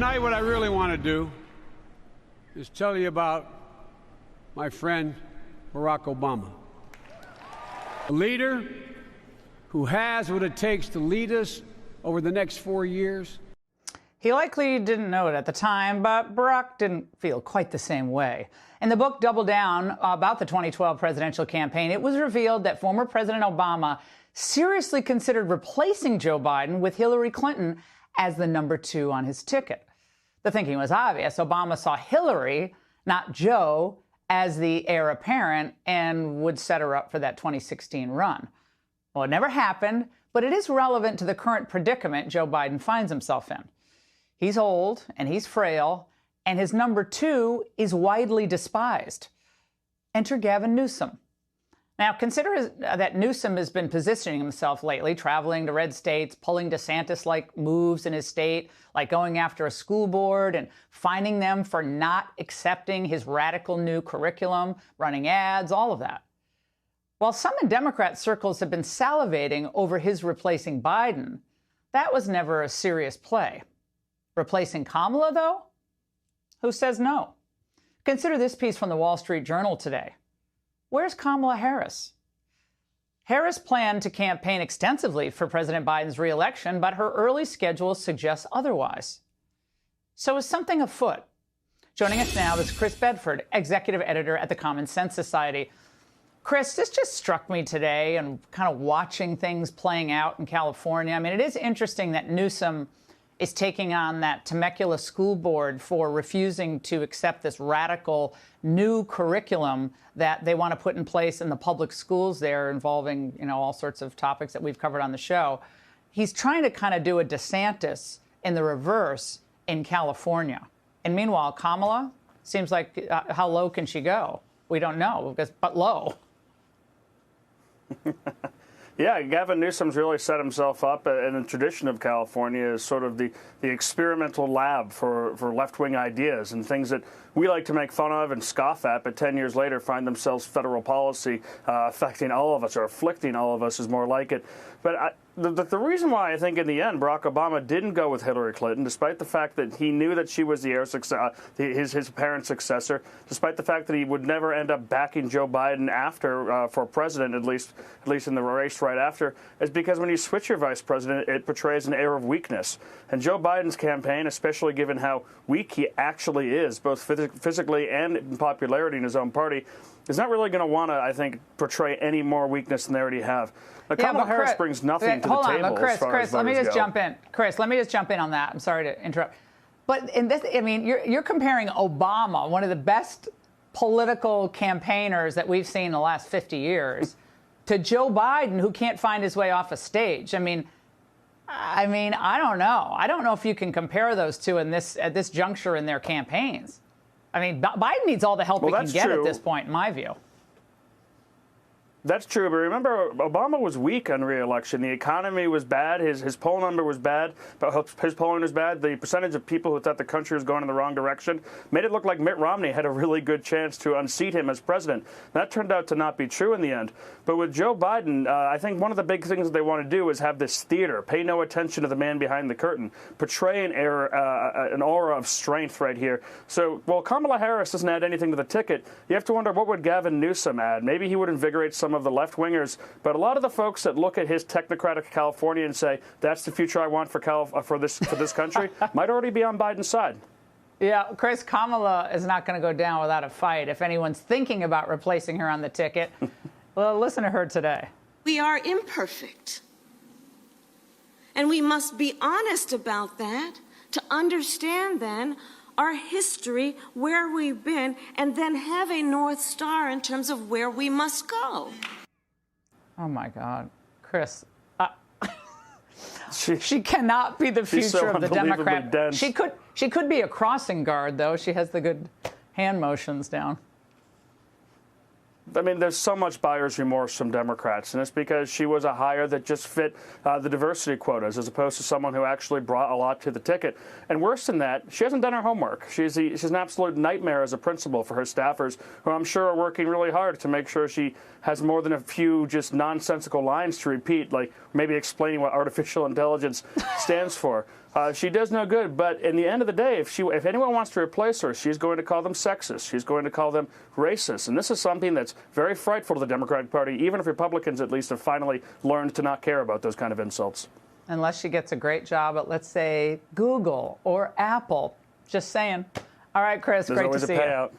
Tonight, what I really want to do is tell you about my friend Barack Obama, a leader who has what it takes to lead us over the next 4 years. He likely didn't know it at the time, but Barack didn't feel quite the same way. In the book Double Down about the 2012 presidential campaign, it was revealed that former President Obama seriously considered replacing Joe Biden with Hillary Clinton as the #2 on his ticket. The thinking was obvious. Obama saw Hillary, not Joe, as the heir apparent and would set her up for that 2016 run. Well, it never happened, but it is relevant to the current predicament Joe Biden finds himself in. He's old and he's frail, and his #2 is widely despised. Enter Gavin Newsom. Now, consider that Newsom has been positioning himself lately, traveling to red states, pulling DeSantis-like moves in his state, like going after a school board and fining them for not accepting his radical new curriculum, running ads, all of that. While some in Democrat circles have been salivating over his replacing Biden, that was never a serious play. Replacing Kamala, though? Who says no? Consider this piece from the Wall Street Journal today. Where's Kamala Harris? Harris planned to campaign extensively for President Biden's re-election, but her early schedule suggests otherwise. So is something afoot? Joining us now is Chris Bedford, executive editor at the Common Sense Society. Chris, this just struck me today and kind of watching things playing out in California. I mean, it is interesting that Newsom is taking on that Temecula school board for refusing to accept this radical new curriculum that they want to put in place in the public schools there, involving, all sorts of topics that we've covered on the show. He's trying to kind of do a DeSantis in the reverse in California. And meanwhile, Kamala seems like, how low can she go? We don't know, but low. Yeah, Gavin Newsom's really set himself up in the tradition of California as sort of the experimental lab for left-wing ideas and things that we like to make fun of and scoff at, but 10 years later find themselves federal policy affecting all of us, or afflicting all of us is more like it. But the reason why I think in the end Barack Obama didn't go with Hillary Clinton, despite the fact that he knew that she was the heir his apparent successor, despite the fact that he would never end up backing Joe Biden after for president, at least in the race right after, is because when you switch your vice president, it portrays an air of weakness. And Joe Biden's campaign, especially given how weak he actually is, both physically and in popularity in his own party, is not really going to want to, I think, portray any more weakness than they already have. Now, Kamala Harris brings nothing to the table. Chris, let me just jump in. Chris, let me just jump in on that. I'm sorry to interrupt. But in this, I mean, you're comparing Obama, one of the best political campaigners that we've seen in the last 50 years, to Joe Biden, who can't find his way off a stage. I mean, I don't know. I don't know if you can compare those two at this juncture in their campaigns. I mean, Biden needs all the help he can get at this point, in my view. That's true, but remember, Obama was weak on re-election. The economy was bad. His poll number was bad. But his polling was bad. The percentage of people who thought the country was going in the wrong direction made it look like Mitt Romney had a really good chance to unseat him as president. That turned out to not be true in the end. But with Joe Biden, I think one of the big things that they want to do is have this theater, pay no attention to the man behind the curtain, portray an aura of strength right here. So while Kamala Harris doesn't add anything to the ticket, you have to wonder, what would Gavin Newsom add? Maybe he would invigorate some of the left-wingers, but a lot of the folks that look at his technocratic California and say, that's the future I want for this country, might already be on Biden's side. Yeah, Chris, Kamala is not going to go down without a fight. If anyone's thinking about replacing her on the ticket, well, listen to her today. We are imperfect, and we must be honest about that to understand then our history, where we've been, and then have a North Star in terms of where we must go. Oh, my God. Chris, she cannot be the future of the Democrat. Dense. She could be a crossing guard, though. She has the good hand motions down. I mean, there's so much buyer's remorse from Democrats, and it's because she was a hire that just fit the diversity quotas, as opposed to someone who actually brought a lot to the ticket. And worse than that, she hasn't done her homework. She's an absolute nightmare as a principal for her staffers, who I'm sure are working really hard to make sure she has more than a few just nonsensical lines to repeat, like maybe explaining what artificial intelligence stands for. She does no good. But in the end of the day, if anyone wants to replace her, she's going to call them sexist. She's going to call them racist. And this is something that's very frightful to the Democratic Party, even if Republicans at least have finally learned to not care about those kind of insults. Unless she gets a great job at, let's say, Google or Apple. Just saying. All right, Chris, There's great to always see a payout. you.